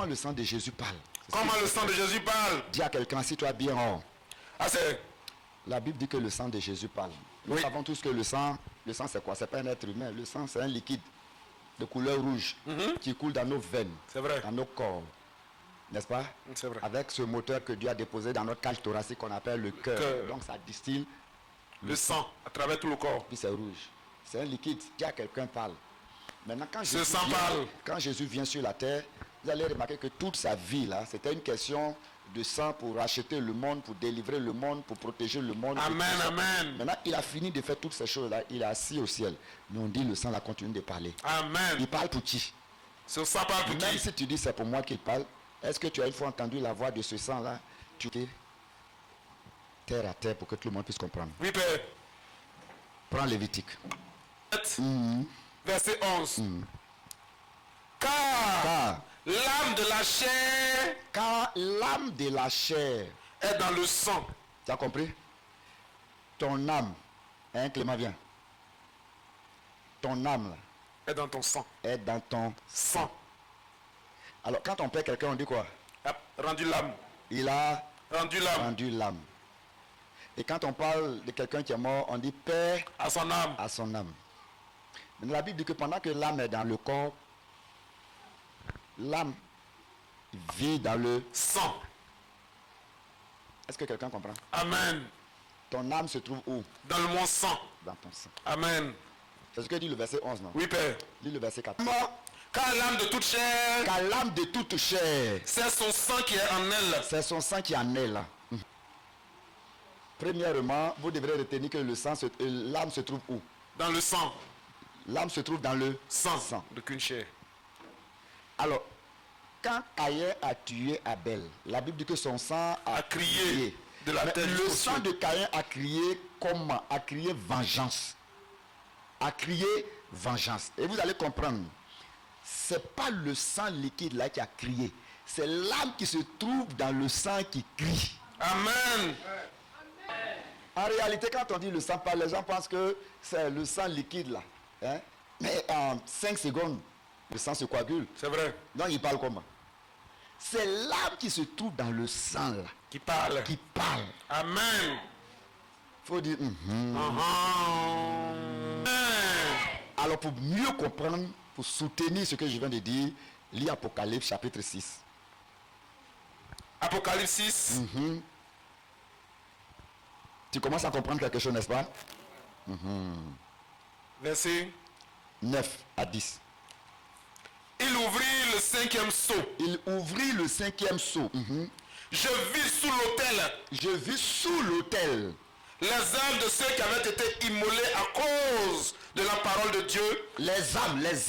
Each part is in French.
comment le sang de Jésus parle? Comment le sang de Jésus parle? Dis à quelqu'un, assis-toi bien. Oh. Ah, c'est... La Bible dit que le sang de Jésus parle. Nous savons tous que le sang c'est quoi? C'est pas un être humain. Le sang, c'est un liquide de couleur rouge qui coule dans nos veines, C'est vrai. dans nos corps. N'est-ce pas? C'est vrai. Avec ce moteur que Dieu a déposé dans notre cage thoracique qu'on appelle le cœur. Donc ça distille Le sang à travers tout le corps. puis c'est rouge. C'est un liquide. Dis à quelqu'un parle. Maintenant, Ce sang parle. quand Jésus vient sur la terre, vous allez remarquer que toute sa vie, là, c'était une question de sang pour racheter le monde, pour délivrer le monde, pour protéger le monde. Amen, amen. Maintenant, il a fini de faire toutes ces choses-là. Il est assis au ciel. Mais on dit le sang là continue de parler. Amen. Il parle pour qui? Ce sang parle pour Même qui? si tu dis c'est pour moi qu'il parle, est-ce que tu as une fois entendu la voix de ce sang-là? Tu es terre à terre pour que tout le monde puisse comprendre. Oui, Père. Prends Lévitique. Verset 11. Car l'âme de la chair Car l'âme de la chair est dans le sang. tu as compris? Ton âme, hein, Clément, viens. Ton âme là, Est dans ton sang. est dans ton sang. Sang. Alors quand on perd quelqu'un, on dit quoi? A rendu l'âme. Il a Rendu l'âme rendu l'âme. Et quand on parle de quelqu'un qui est mort, on dit père à son âme. à son âme. Mais la Bible dit que pendant que l'âme est dans le corps, l'âme vit dans le... Sang. Est-ce que quelqu'un comprend? Amen. Ton âme se trouve où? Dans le mon sang. Dans ton sang. Amen. C'est ce que dit le verset 11, non? Oui, Père. Lis le verset 4. Car l'âme de toute chair, Car l'âme de toute chair, c'est son sang qui est en elle. c'est son sang qui en est là. Premièrement, vous devrez retenir que l'âme se trouve où? Dans le sang. L'âme se trouve dans le Sang. De qu'une chair. Alors, quand Caïn a tué Abel, la Bible dit que son sang A crié de la Mais terre le jusqu'au sang ciel. de Caïn a crié comment? A crié vengeance. A crié vengeance. Et vous allez comprendre, c'est pas le sang liquide là qui a crié, c'est l'âme qui se trouve dans le sang qui crie. Amen. En réalité, quand on dit le sang parle, les gens pensent que c'est le sang liquide là. Hein? Mais en 5 secondes, le sang se coagule. C'est vrai. Donc il parle comment? C'est l'âme qui se trouve dans le sang là, Qui parle. qui parle. Amen. Il faut dire... Amen. Alors pour mieux comprendre, pour soutenir ce que je viens de dire, lis Apocalypse chapitre 6. Apocalypse 6. Tu commences à comprendre quelque chose, n'est-ce pas? Verset. 9 à 10. Il ouvrit le 5e sceau. Il ouvrit le 5e sceau. Je vis sous l'autel Je vis sous l'autel les âmes de ceux qui avaient été immolés à cause de la parole de Dieu. les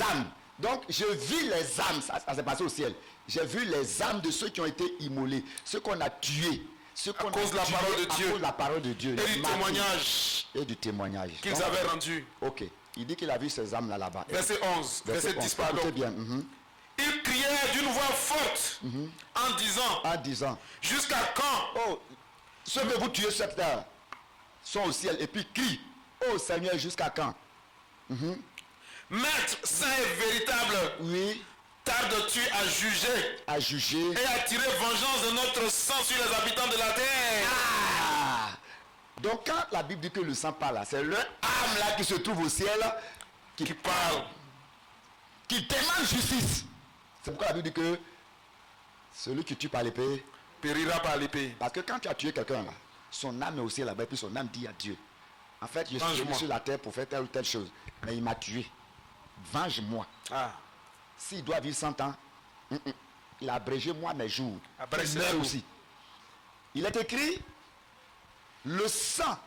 âmes. Donc je vis les âmes, ça s'est passé au ciel. J'ai vu les âmes de ceux qui ont été immolés, ceux qu'on a tués, ceux qu'on a cause de la tués parole de à Dieu. cause de la parole de Dieu. Et les du martyrs. témoignage Et du témoignage. qu'ils Donc, avaient rendu. ok, il dit qu'il a vu ces âmes là-bas. Verset 11. Verset 10, 11. pardon. Écoutez bien. Il criait d'une voix forte en disant, En disant, jusqu'à quand? oh, ceux que vous tuez cette terre sont au ciel et puis crient, oh Seigneur, jusqu'à quand? Maître saint et véritable, Oui, tardes-tu à juger à juger. et à tirer vengeance de notre sang sur les habitants de la terre? Ah! Donc quand la Bible dit que le sang parle, là, c'est leur âme là qui se trouve au ciel Qui parle. qui demande justice. C'est pourquoi la Bible dit que celui qui tue par l'épée, Périra par l'épée. parce que quand tu as tué quelqu'un là, son âme est au ciel là-bas, et puis son âme dit à Dieu, en fait je suis Venge-moi. venu sur la terre pour faire telle ou telle chose, mais il m'a tué, venge-moi. Ah. S'il doit vivre 100 ans, il a abrégé moi mes jours. Après, Il c'est meurt tout. aussi. Il est écrit, le sang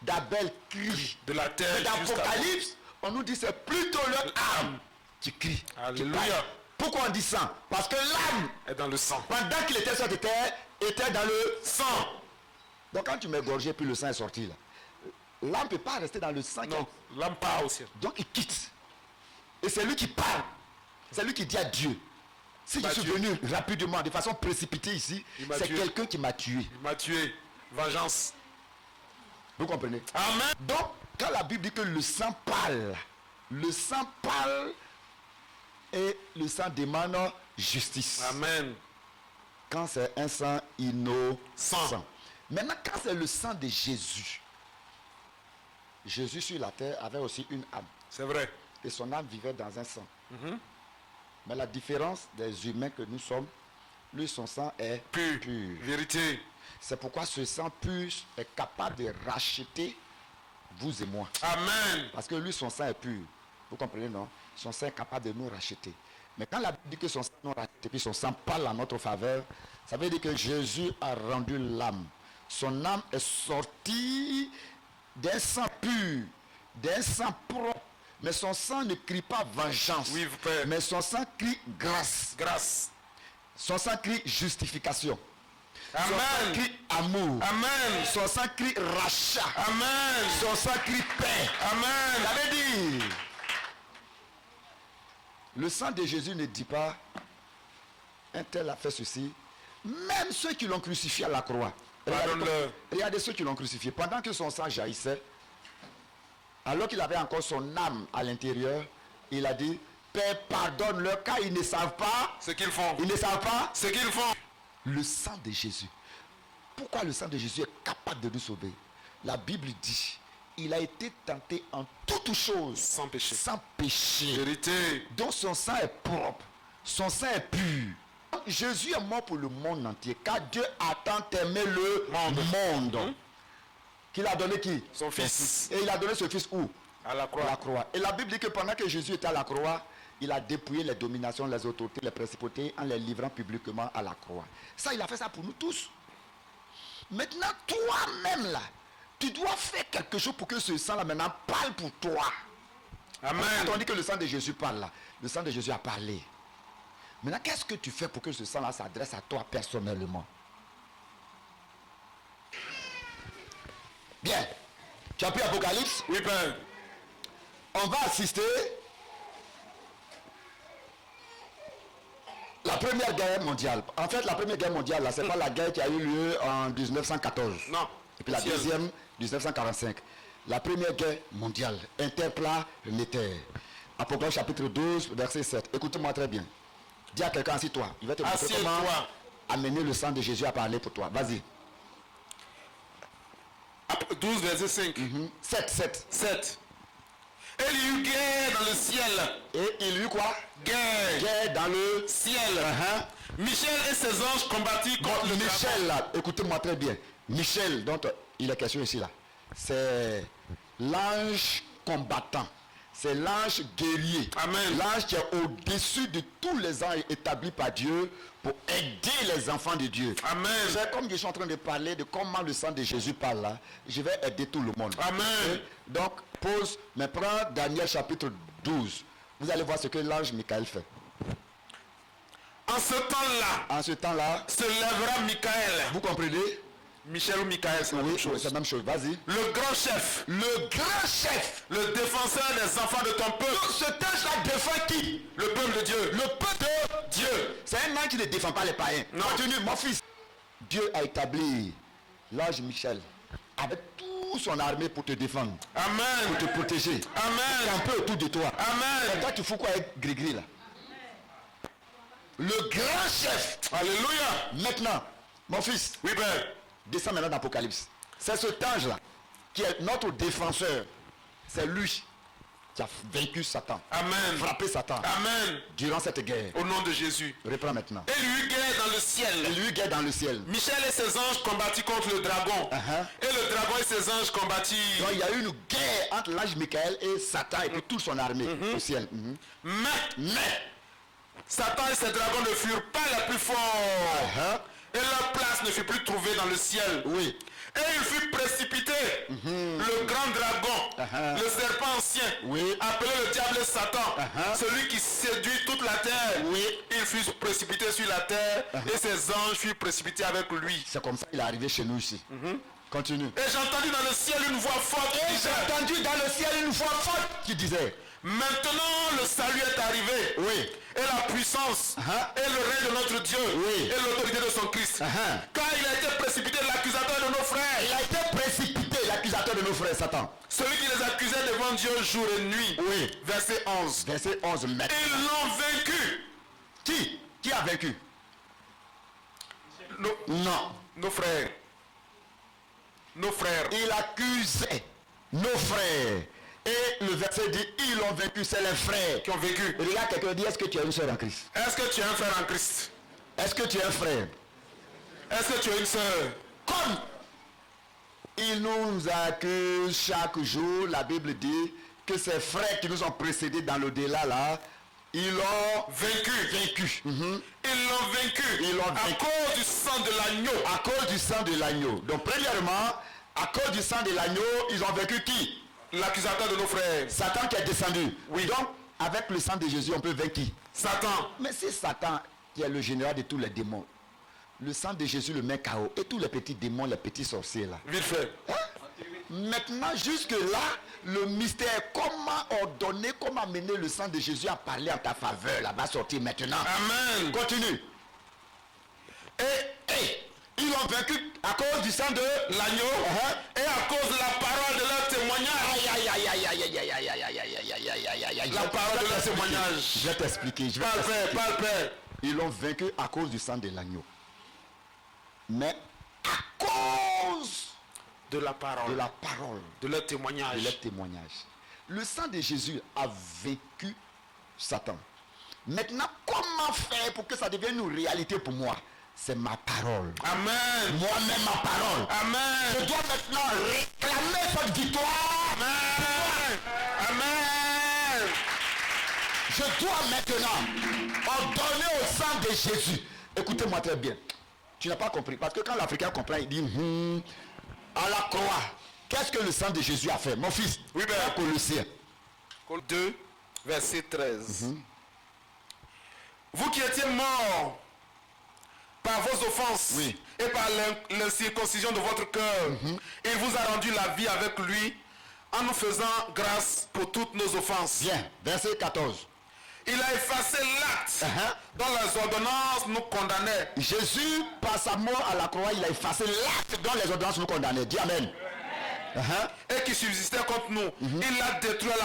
d'Abel crie. De la terre Dans jusqu'à... l'Apocalypse, on nous dit c'est plutôt leur âme qui crie. qui Alléluia. parle. Pourquoi on dit sang? Parce que l'âme, Est dans le sang. pendant qu'il était sur cette terre, était dans le... Sang. Donc quand tu mets gorgé puis le sang est sorti là, l'âme ne peut pas rester dans le sang. Non. L'âme part au ciel. Donc il quitte. Et c'est lui qui parle. C'est lui qui dit à Dieu. Si je m'a suis tué. venu rapidement, de façon précipitée ici, Il m'a c'est tué. quelqu'un qui m'a tué. Il m'a tué. Vengeance. Vous comprenez? Amen. Donc, quand la Bible dit que le sang parle et le sang demande justice. Amen. Quand c'est un sang innocent. Sang. Maintenant, quand c'est le sang de Jésus, Jésus sur la terre avait aussi une âme. C'est vrai. Et son âme vivait dans un sang. Mais la différence des humains que nous sommes, lui, son sang est Pur. pur. Vérité. C'est pourquoi ce sang pur est capable de racheter vous et moi. Amen. Parce que lui, son sang est pur. Vous comprenez, non? Son sang est capable de nous racheter. Mais quand la Bible dit que son sang nous racheté, puis son sang parle en notre faveur, ça veut dire que Jésus a rendu l'âme. Son âme est sortie d'un sang pur, d'un sang propre. Mais son sang ne crie pas vengeance. Oui, Père. Mais son sang crie grâce. Grâce. Son sang crie justification. Son sang Amen. crie amour. Amen. Son sang crie rachat. Amen. Son sang crie paix. Amen. Ça veut dire, le sang de Jésus ne dit pas, un tel a fait ceci. Même ceux qui l'ont crucifié à la croix. Pardonne-le. Regardez ceux qui l'ont crucifié. Pendant que son sang jaillissait, alors qu'il avait encore son âme à l'intérieur, il a dit, Père, pardonne-leur car ils ne savent pas. Ce qu'ils font. Ils ne savent pas. Ce qu'ils font. Le sang de Jésus. Pourquoi le sang de Jésus est capable de nous sauver? La Bible dit, il a été tenté en toutes choses. Sans péché. Sans péché. Vérité. Donc son sang est propre. Son sang est pur. Jésus est mort pour le monde entier. Car Dieu a tant aimé le monde. Qu'il a donné qui? Son fils. Et il a donné ce fils où? À la À croix. la croix. Et la Bible dit que pendant que Jésus était à la croix, il a dépouillé les dominations, les autorités, les principautés en les livrant publiquement à la croix. Ça, il a fait ça pour nous tous. Maintenant, toi-même là, tu dois faire quelque chose pour que ce sang là maintenant parle pour toi. Amen. Quand on dit que le sang de Jésus parle là, le sang de Jésus a parlé. Maintenant, qu'est-ce que tu fais pour que ce sang là s'adresse à toi personnellement? Bien. Tu as pris Apocalypse? Oui, Père. On va assister la première guerre mondiale. En fait, la première guerre mondiale, là, c'est pas la guerre qui a eu lieu en 1914. Non. Et puis la Ciel. deuxième, 1945. La première guerre mondiale, interplanétaire. Apocalypse chapitre 12, verset 7. Écoute-moi très bien. Dis à quelqu'un, assis-toi. Il va te montrer Assieds-toi. comment amener le sang de Jésus à parler pour toi. Vas-y. 12, verset 5. 7. 7. Et il y eut guerre dans le ciel. Et il y eut quoi? Guerre. Guerre dans le Ciel. Michel et ses anges combattirent contre le Michel, dragon. là, écoutez-moi très bien. Michel, dont il est question ici, là, c'est l'ange combattant. C'est l'ange guerrier. Amen. L'ange qui est au-dessus de tous les anges établis par Dieu pour aider les enfants de Dieu. Amen. C'est comme je suis en train de parler de comment le sang de Jésus parle là, je vais aider tout le monde. Amen. Donc, pause, mais prends Daniel chapitre 12. Vous allez voir ce que l'ange Michael fait. En ce temps-là, En ce temps-là, se lèvera Michael. vous comprenez? Michel ou Michael, c'est la Oui, même chose. c'est la même chose. Vas-y. Le grand chef, Le grand chef. le défenseur des enfants de ton peuple, Ce ange-là défend qui? le peuple de Dieu. Le peuple de Dieu. C'est un ange qui ne défend pas les païens. Non. Continue, mon fils. Dieu a établi l'ange Michel avec toute son armée pour te défendre, pour Amen. te protéger. Amen. Camper autour de toi. Amen. Et toi, tu fous quoi avec Grégri là? Le grand chef. Alléluia. Maintenant, mon fils, Oui, Père. descends maintenant dans l'Apocalypse. C'est cet ange-là qui est notre défenseur. C'est lui qui a vaincu Satan, Amen. frappé Satan Amen. durant cette guerre. Au nom de Jésus. Reprends maintenant. Et il y eut guerre dans le Et ciel. lui guerre dans le ciel. Michel et ses anges combattirent contre le dragon. Et le dragon et ses anges combattirent. Donc il y a eu une guerre entre l'ange Michael et Satan et puis toute son armée au ciel. Mais Satan et ses dragons ne furent pas les plus forts. Et leur place ne fut plus trouvée dans le ciel. Oui. Et il fut précipité, le grand dragon, le serpent ancien, Oui. appelé le diable et Satan, celui qui séduit toute la terre. Oui. Il fut précipité sur la terre et ses anges furent précipités avec lui. C'est comme ça qu'il est arrivé chez nous ici. Continue. Et j'ai entendu dans le ciel une voix forte qui Et disait, j'ai entendu dans le ciel une voix forte qui disait, maintenant le salut est arrivé. oui, Et la puissance, et le règne de notre Dieu, Oui. et l'autorité de son Christ. Car il a été précipité l'accusateur de nos frères. il a été précipité, l'accusateur de nos frères Satan. Celui qui les accusait devant Dieu jour et nuit. Oui. Verset 11. Verset 11, maintenant. Ils l'ont vaincu. Qui? Qui a vaincu? Non. Nos frères. Nos frères. Il accusait nos frères. Et le verset dit, ils ont vaincu, c'est les frères Qui ont vécu. Regarde quelqu'un dit, est-ce que tu as une soeur en Christ? Est-ce que tu es un frère en Christ? Est-ce que tu es un frère? Est-ce que tu es une sœur? Comme il nous accuse chaque jour, la Bible dit que ces frères qui nous ont précédés dans l'au-delà là, ils l'ont vaincu. Mhm. Ils l'ont vaincu. Ils l'ont à vaincu. cause du sang de l'agneau. À cause du sang de l'agneau. Donc premièrement, à cause du sang de l'agneau, ils ont vaincu qui? L'accusateur de nos frères. Satan qui est descendu. Oui. Donc, avec le sang de Jésus, on peut vaincre qui? Satan. Mais c'est Satan qui est le général de tous les démons. Le sang de Jésus le met KO. Et tous les petits démons, les petits sorciers là. Vite fait. Hein? Maintenant, jusque-là, le mystère, comment ordonner, comment amener le sang de Jésus à parler en ta faveur, là, va sortir maintenant. Amen. Continue. Et ils ont vaincu à cause du sang de L'agneau. Et à cause de la parole de leur témoignage. Aïe, aïe, aïe, aïe, aïe, aïe, aïe, aïe, aïe, aïe, aïe, aïe, aïe, aïe, aïe. La parole de leur témoignage. Je vais t'expliquer. Parle, Père, parle, Père. Ils l'ont vaincu à cause du sang de l'agneau. Mais à cause De la parole. de la parole, De leur témoignage. de leur témoignage. Le sang de Jésus a vaincu Satan. Maintenant, comment faire pour que ça devienne une réalité pour moi? C'est ma parole. Amen. Moi-même ma parole. Amen. Je dois maintenant réclamer cette victoire. Amen. Amen. Je dois maintenant ordonner au sang de Jésus. Écoutez-moi très bien. Tu n'as pas compris. Parce que quand l'Africain comprend, il dit à la croix, qu'est-ce que le sang de Jésus a fait? Mon fils, Oui, père. Colossiens. 2, verset 13. Vous qui étiez morts par vos offenses Oui. et par l'incirconcision de votre cœur, il vous a rendu la vie avec lui en nous faisant grâce pour toutes nos offenses. Bien, verset 14. Il a effacé l'acte dont les ordonnances nous condamnaient. Jésus, par sa mort à la croix, il a effacé l'acte dont les ordonnances nous condamnaient. Dis Amen. Et qui subsistait contre nous. Il l'a détruit à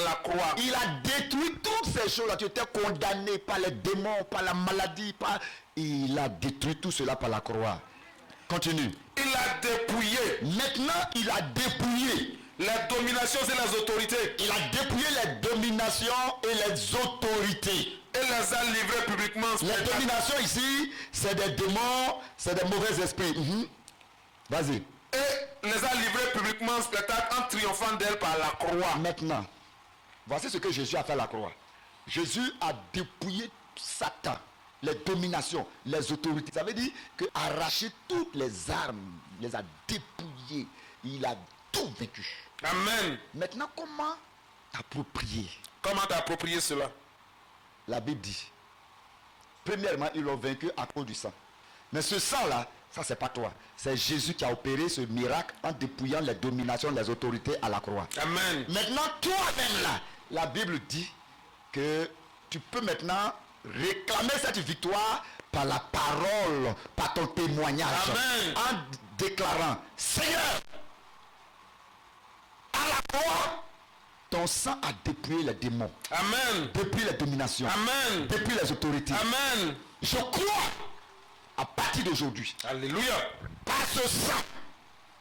la croix. Il a détruit toutes ces choses-là. Tu étais condamné par les démons, par la maladie. Il a détruit tout cela par la croix. Continue. Il a dépouillé Maintenant, il a dépouillé. les dominations et les autorités. Il a dépouillé les dominations et les autorités. Et les a livrés publiquement. Les dominations ici, c'est des démons, c'est des mauvais esprits. Vas-y. Et les a livrés publiquement en spectacle en triomphant d'elle par la croix. Maintenant, voici ce que Jésus a fait à la croix. Jésus a dépouillé Satan, les dominations, les autorités. Ça veut dire qu'arracher toutes les armes, il les a dépouillées. Il a tout vaincu. Amen. Maintenant, comment t'approprier? Comment t'approprier cela? La Bible dit, premièrement, ils l'ont vaincu à cause du sang. Mais ce sang-là, ça c'est pas toi. C'est Jésus qui a opéré ce miracle en dépouillant les dominations, les autorités à la croix. Amen. Maintenant, toi-même là, la Bible dit que tu peux maintenant réclamer cette victoire par la parole, par ton témoignage. Amen. En déclarant, Seigneur, à la croix, ton sang a dépouillé les démons, Amen. depuis les dominations, Amen. depuis les autorités. Amen. Je crois, à partir d'aujourd'hui, Alléluia. par ce sang,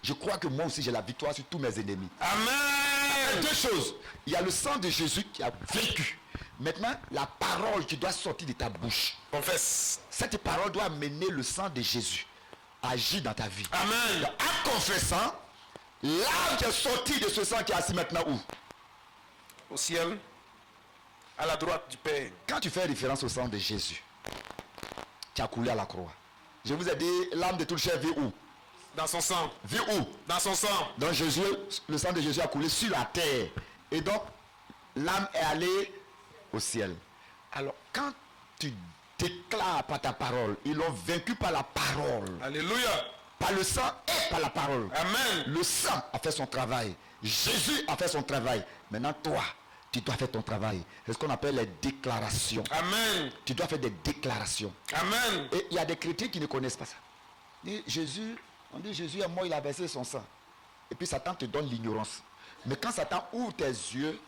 je crois que moi aussi j'ai la victoire sur tous mes ennemis. Amen. Deux choses. Il y a le sang de Jésus qui a vaincu. Maintenant, la parole qui doit sortir de ta bouche. Confesse. Cette parole doit amener le sang de Jésus à agir dans ta vie. Amen. Donc, en confessant, l'âme qui est sortie de ce sang qui est assis maintenant où? Au ciel, à la droite du Père. Quand tu fais référence au sang de Jésus, qui a coulé à la croix. Je vous ai dit, l'âme de toute chair vit où? Dans son sang. Vit où? Dans son sang. Donc Jésus, le sang de Jésus a coulé sur la terre. Et donc, l'âme est allée au ciel. Alors, quand tu déclares par ta parole, ils l'ont vaincu par la parole. Alléluia. Par le sang et par la parole. Amen. Le sang a fait son travail. Jésus a fait son travail. Maintenant, toi, tu dois faire ton travail. C'est ce qu'on appelle les déclarations. Amen. Tu dois faire des déclarations. Amen. Et il y a des chrétiens qui ne connaissent pas ça. Jésus, on dit Jésus est mort, il a versé son sang. Et puis Satan te donne l'ignorance. Mais quand Satan ouvre tes yeux,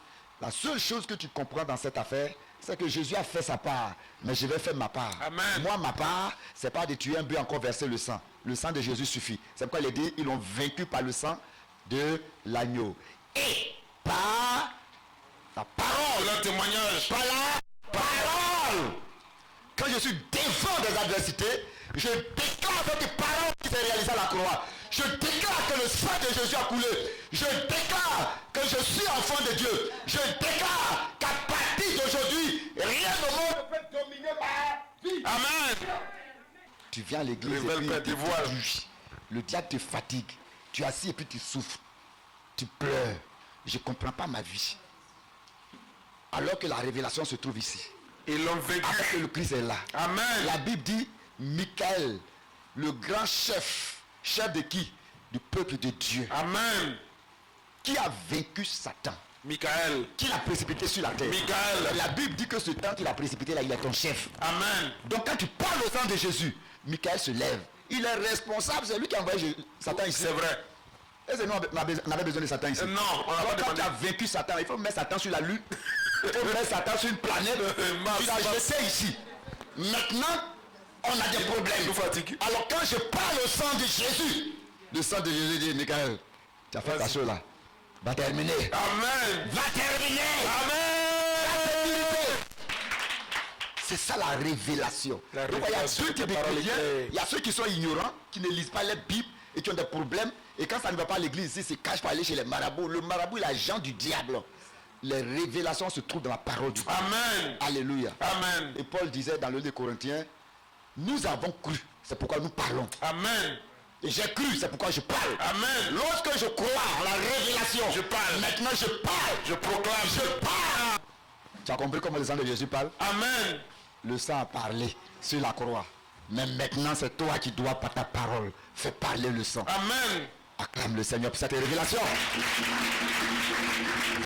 la seule chose que tu comprends dans cette affaire, C'est que Jésus a fait sa part, mais je vais faire ma part. Amen. Moi, ma part, c'est pas de tuer un bœuf encore verser le sang. Le sang de Jésus suffit. C'est pourquoi il est dit, ils l'ont vaincu par le sang de l'agneau. Et par la parole. Le témoignage. Par la parole. Quand je suis devant des adversités, je déclare cette parole qui s'est réalisée à la croix. Je déclare que le sang de Jésus a coulé. Je déclare que je suis enfant de Dieu. Je déclare qu'à partir d'aujourd'hui, rien au monde ne peut dominer ma vie. Amen. Tu viens à l'église Révèle, et puis Père, tes voix. le diable te fatigue. Tu es assis et puis tu souffres. Tu pleures. Je ne comprends pas ma vie. Alors que la révélation se trouve ici. Ils l'ont vaincu. Alors que le Christ est là. Amen. La Bible dit, Michael, le grand chef de qui? Du peuple de Dieu. Amen. Qui a vaincu Satan? Michael. Qui l'a précipité sur la terre? Michael. La Bible dit que ce temps qu'il a précipité là, il est ton chef. Amen. Donc quand tu parles au sang de Jésus, Michael se lève. Il est responsable, c'est lui qui a envoyé Satan ici. C'est vrai. Est-ce que nous on avait besoin de Satan ici? Non, on n'a pas Donc, quand tu demandé. as vaincu Satan, il faut mettre Satan sur la lune. Il faut mettre Satan sur une planète. Tu l'as jeté ici. Maintenant, on a des problèmes. Nous fatigue. Alors quand je parle au sang de Jésus, le sang de Jésus dit, Michael, tu as fait ta chose là. Va terminer. Amen. Va terminer. Amen. C'est ça la révélation. La Donc il y a révélation deux types de de parole chrétiens. claire. Il y a ceux qui sont ignorants, qui ne lisent pas les Bibles et qui ont des problèmes. Et quand ça ne va pas à l'église, ils se cachent pour aller chez les marabouts. Le marabout est l'agent du diable. Les révélations se trouvent dans la parole du Dieu. Amen. Alléluia. Amen. Et Paul disait dans le livre des Corinthiens, nous avons cru, c'est pourquoi nous parlons. Amen. Et j'ai cru, c'est pourquoi je parle. Amen. Lorsque je crois en la révélation, Je parle. Maintenant je parle. Je proclame. Je parle. Tu as compris comment le sang de Jésus parle? Amen. Le sang a parlé sur la croix. Mais maintenant c'est toi qui dois par ta parole faire parler le sang. Amen. Acclame le Seigneur pour cette révélation.